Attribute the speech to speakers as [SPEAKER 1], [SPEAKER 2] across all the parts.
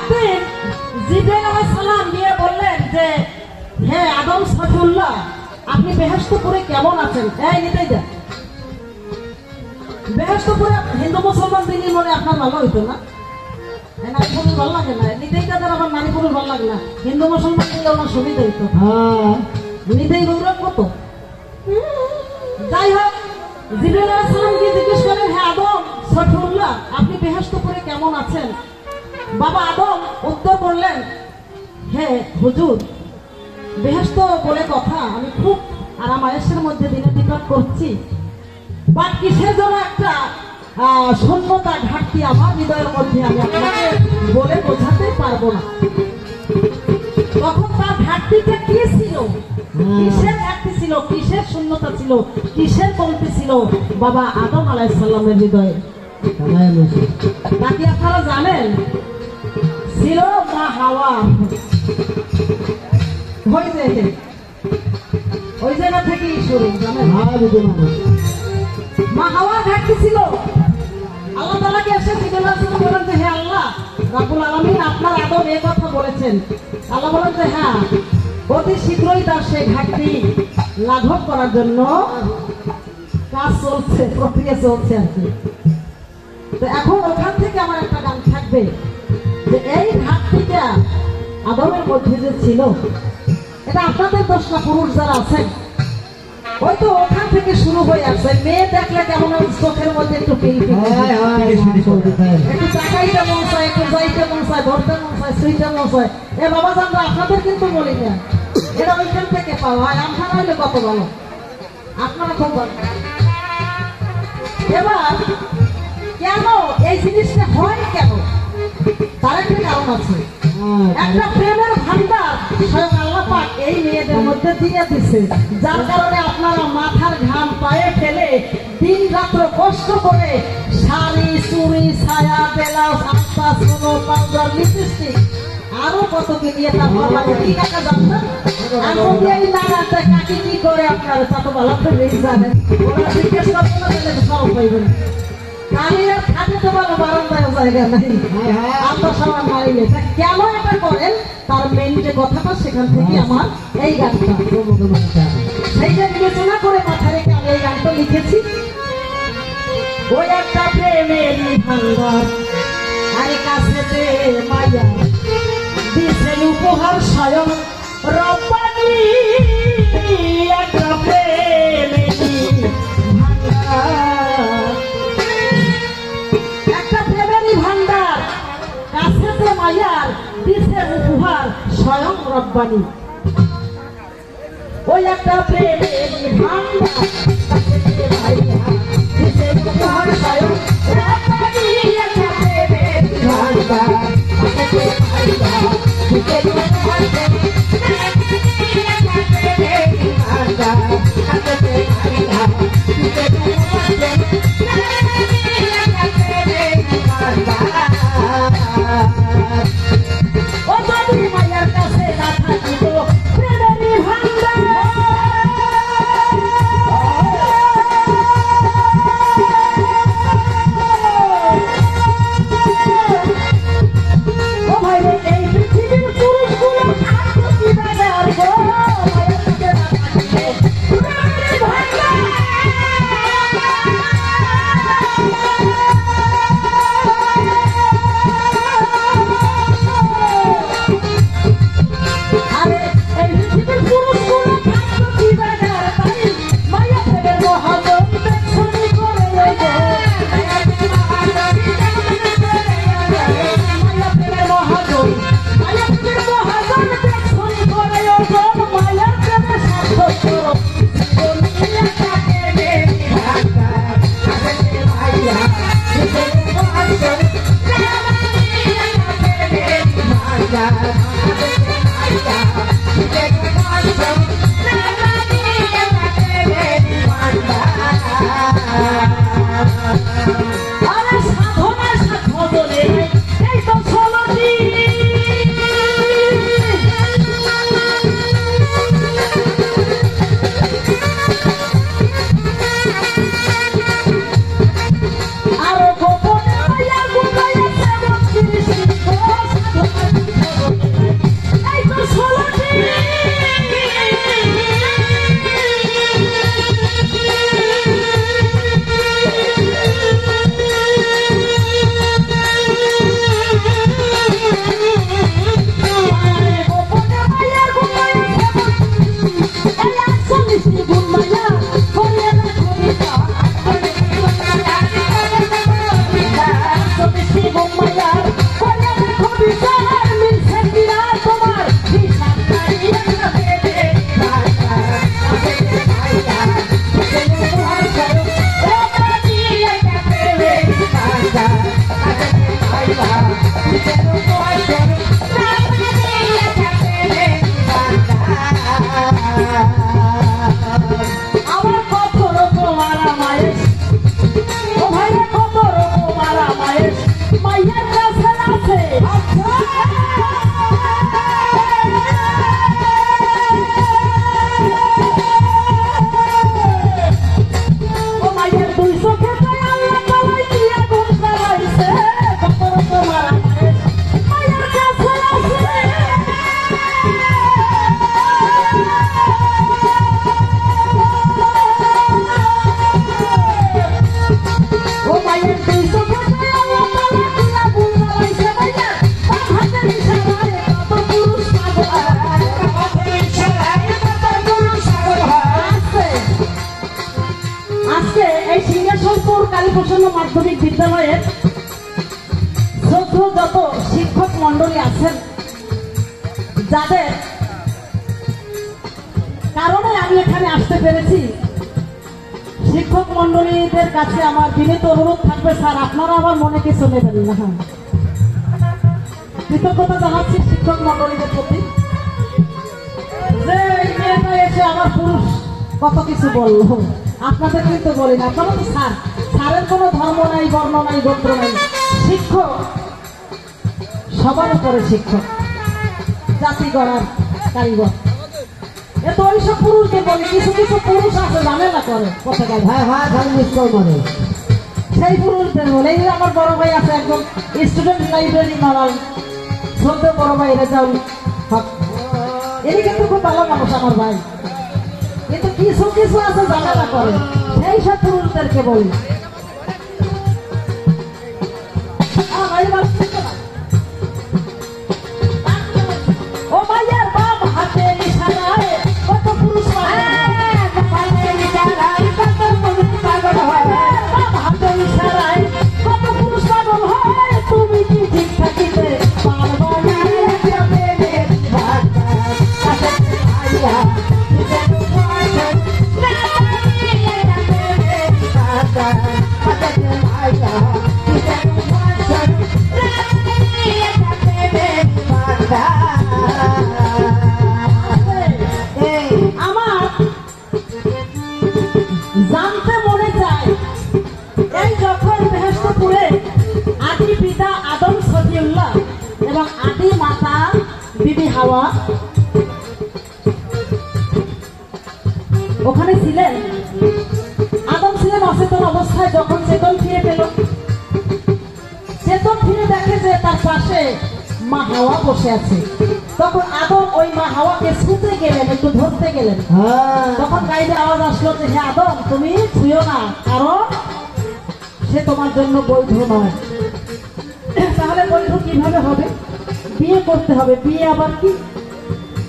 [SPEAKER 1] একদিন জিবরাইল আলাইহিস সালাম গিয়ে বললেন যে হে আদম সফিউল্লাহ, আপনি বেহেশতপুরে কেমন আছেন? এই নিতেই যা বেহেশতপুরে হিন্দু মুসলমান দিনই মনে আপনার ভালো হইতো না? নারী পুরুষ ভালো লাগে না, নিতেই তাদের আবার নারী পুরুষ ভালো লাগে না, হিন্দু মুসলমান দিলে ওনার সুবিধা হইতো। হ্যাঁ, নিতেই গৌরব কত। যাই হোক, জিবরাইল আলাইহিস সালামকে জিজ্ঞেস করেন, হে আদম সফিউল্লাহ, আপনি বেহেশতপুরে কেমন আছেন? বাবা আদম উত্তর করলেন, হে হুজুর, বেহেশত বলে কথা, আমি খুব আরাম আয়েশের মধ্যে দিন অতিক্রম করছি, বাট কিসের জন্য একটা শূন্যতা ঘাটতি আমার হৃদয়ের মধ্যে আমি আপনাকে বলে বোঝাতে পারবো না। তখন তার ঘাটতিটা কি ছিল, কিসের ঘাটতি ছিল, কিসের শূন্যতা ছিল, কিসের কমতি ছিল বাবা আদম আলাইহিস সালামের হৃদয়ে? নাকি আপনারা জানেন? ছিল মা হাওয়া। ওই জায়গা থেকেই শুরু, জানেন? মা হাওয়ার ঘাটতি ছিল। আল্লাহ তাআলাকে এসে জিজ্ঞাসা করেন যে হে আল্লাহ রাব্বুল আলামিন, আপনার আদম এই কথা বলেছেন। আল্লাহ বলেন যে হ্যাঁ, অতি শীঘ্রই তার সেই ঘাটতি লাঘব করার জন্য কাজ চলছে, প্রক্রিয়া চলছে আর কি। তো এখন ওখান থেকে আমার একটা গান থাকবে যে এই ঘাটতিটা আদমের মধ্যে যে ছিল, এটা আপনাদের দোষ না, পুরুষ যারা আছেন হয়তো ওখান থেকে শুরু হয়ে আসছে। মেয়ে দেখলে কেমন চোখের মধ্যে একটু একটু চাকাইতে মন চায়, একটু যাইতে মন চায়, ধরতে মন চায়, শুইতে মন চায়। এ বাবা জানরা আপনাদের কিন্তু বলি না, এটা ওইখান থেকে পাওয়া হয়। আমরা হইলে কত ভালো, আপনারা খুব ভালো। এবার কেন এই জিনিসটা হয়, কেন তার একটা কারণ আছে। একটা প্রেমের ভান্ডার স্বয়ং আল্লাহ পাক এই মেয়েদের মধ্যে দিয়ে দিচ্ছে, যার কারণে আপনারা মাথার ঘাম পায়ে ফেলে দিন রাত্র কষ্ট করে শাড়ি, চুড়ি, ছায়া, ব্লাউজ, আস্তা, সোনো, পাউডার, লিপস্টিক আরো কত কি নিয়ে তারপর কি টাকা জানতেন? এখন এই নানাটা কাকি কি করে আপনারা তত ভালো করে জানেন। ওরা জিজ্ঞেস করতে না দিলে সব পাইবেন। কালিয়ার খাতে তো ভালো বারান্দায় জায়গা নাই, আমরা সবার মারিলে কেন এটা করেন, তার মেন যে কথাটা সেখান থেকে আমার এই গানটা সেইটা বিবেচনা করে মাথা রেখে আমি এই গানটা লিখেছি। ওই একটা প্রেমের ভান্ডার আরে কাছে মায়া দিছে উপহার স্বয়ং রব্বানি, একটা প্রেমের ভান্ডার কাছে মায়ার দিছে উপহার স্বয়ং রব্বানি। ওই একটা প্রেমের ভান্ডার দিছে উপহার স্বয়ং রব্বানি, একটা প্রেমের ভান্ডার দিছে উপহার মাইয়ার কাছে আছে। ও মাইয়ার দুই চোখে আল্লাহ তাআলা দিয়া গুণ গাইছে, কত তোমার মাইয়ার কাছে আছে। ও মাইয়ার দুই চোখে আল্লাহ তাআলা দিয়া গুণ গাইছে, মাইয়ার বাম হাতের ইশারায় কত পুরুষ পাগল হয়, হাতের ইশারায় কত পুরুষ পাগল হয়। আজকে এই সিংহেশ্বরপুর কালীপ্রসন্ন মাধ্যমিক বিদ্যালয়ের যত শিক্ষক মন্ডলী আছেন, যাদের কারণে আমি এখানে আসতে পেরেছি, শিক্ষক মন্ডলীদের কাছে আমার বিনীত অনুরোধ থাকবে, স্যার আপনারা আমার মনে কিছু নেবেন না। হ্যাঁ, কৃতজ্ঞতা জানাচ্ছি শিক্ষক মন্ডলীদের প্রতি, যে এই মেয়েটা এসে আমার পুরুষ কত কিছু বললো। আপনাদের কিন্তু বলি না, কারণ স্যার, স্যারের কোনো ধর্ম নাই, বর্ণ নাই, গোত্র নাই। শিক্ষক সবার উপরে শিক্ষক, জাতি গড়ার কারিগর। এ তো ওইসব পুরুষকে বলি, কিছু কিছু পুরুষ আছে ঝামেলা করে কোথায়, হ্যাঁ হ্যাঁ খালি মিসকল মানে, সেই পুরুষদের বলে। এই আমার বড় ভাই আছে একজন স্টুডেন্ট লাইব্রেরি মারাল, সদ্য বড় ভাই রেজাউল হক, এটি কিন্তু খুব ভালো মানুষ আমার ভাই, কিন্তু কিছু কিছু আছে ঝামেলা করে, সেই সব পুরুষদেরকে বলি। ও মাইয়ার বাম হাতে ইশারায় কত পুরুষ পাগল হয়, বাম হাতে ইশারায় কত পুরুষ পাগল হয়। তুমি কি ঠিক থাকিতে পারবা না, আমার জানতে মনে চায়, এই যখন বেহেশতপুরে আদি পিতা আদম সফিউল্লাহ এবং আদি মাতা বিবি হাওয়া ওখানে ছিলেন, আদম ছিলেন অচেতন অবস্থায়, যখন চেতন ফিরে পেল, চেতন ফিরে দেখে যে তার পাশে মা হাওয়া বসে আছে। তখন আদম ওই মা হাওয়াকে ছুঁতে গেলেন, একটু ধরতে গেলেন, তখন গাইডে আওয়াজ আসলো যে হে আদম, তুমি ছুঁয়ো না, কারণ সে তোমার জন্য বৈধ নয়। তাহলে বৈধ কিভাবে হবে? বিয়ে করতে হবে, বিয়ে আবার কি?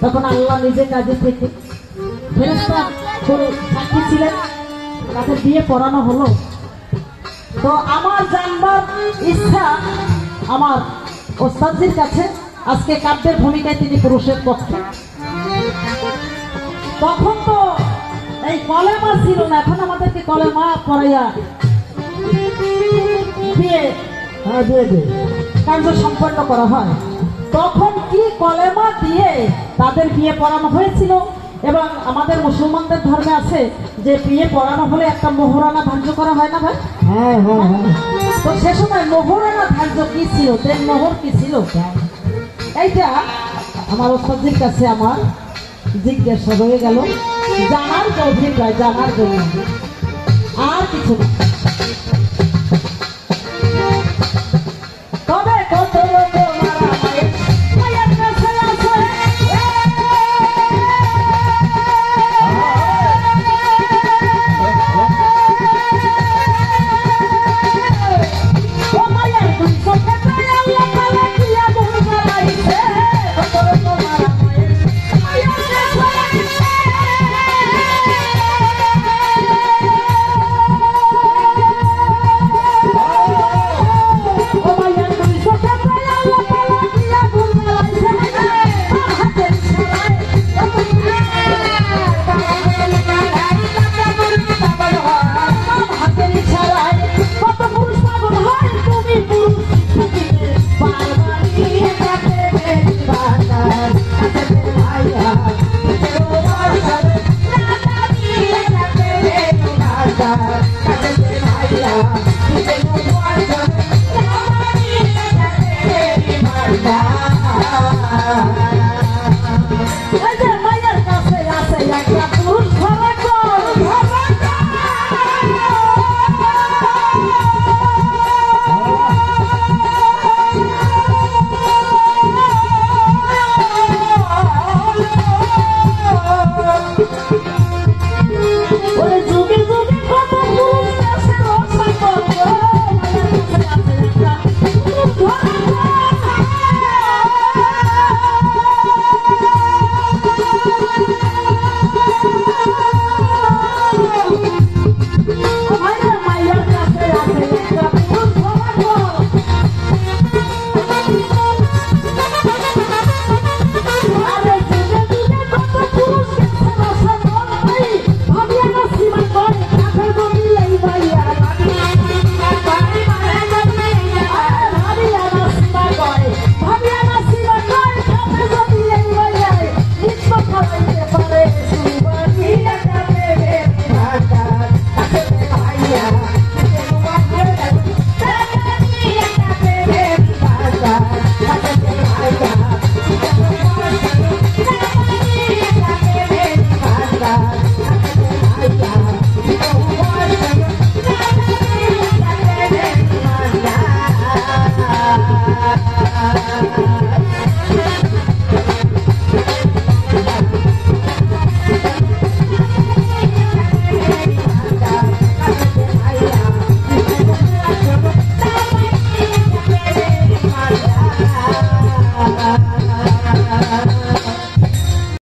[SPEAKER 1] তখন আল্লাহ নিজে কাজে থেকে ফেরেশতা করে সাক্ষী ছিলেন, তাকে বিয়ে পড়ানো হলো। তো আমার জানবার ইচ্ছা আমার ওস্তাদজির কাছে, আজকে কাব্যের ভূমিকায় তিনি পুরুষের পক্ষে। তখন তো এই কলেমা ছিল না, এখন আমাদেরকে কলেমা পড়াইয়া বিয়ে কার্য সম্পন্ন করা হয়। তখন কি কলেমা দিয়ে তাদের বিয়ে পড়ানো হয়েছিল। এবং আমাদের মুসলমানদের ধর্মে আছে যে বিয়ে পড়ানো হলে একটা মোহরানা ধার্য করা হয় না ভাই? হ্যাঁ হ্যাঁ হ্যাঁ। তো সে সময় মোহরানা ধার্য কি ছিল, তেল মোহর কি ছিল, এইটা আমার ওস্তাদের কাছে আমার জিজ্ঞাসা হয়ে গেল, জানার অভিপ্রায়, জানার জন্য, আর কিছু না।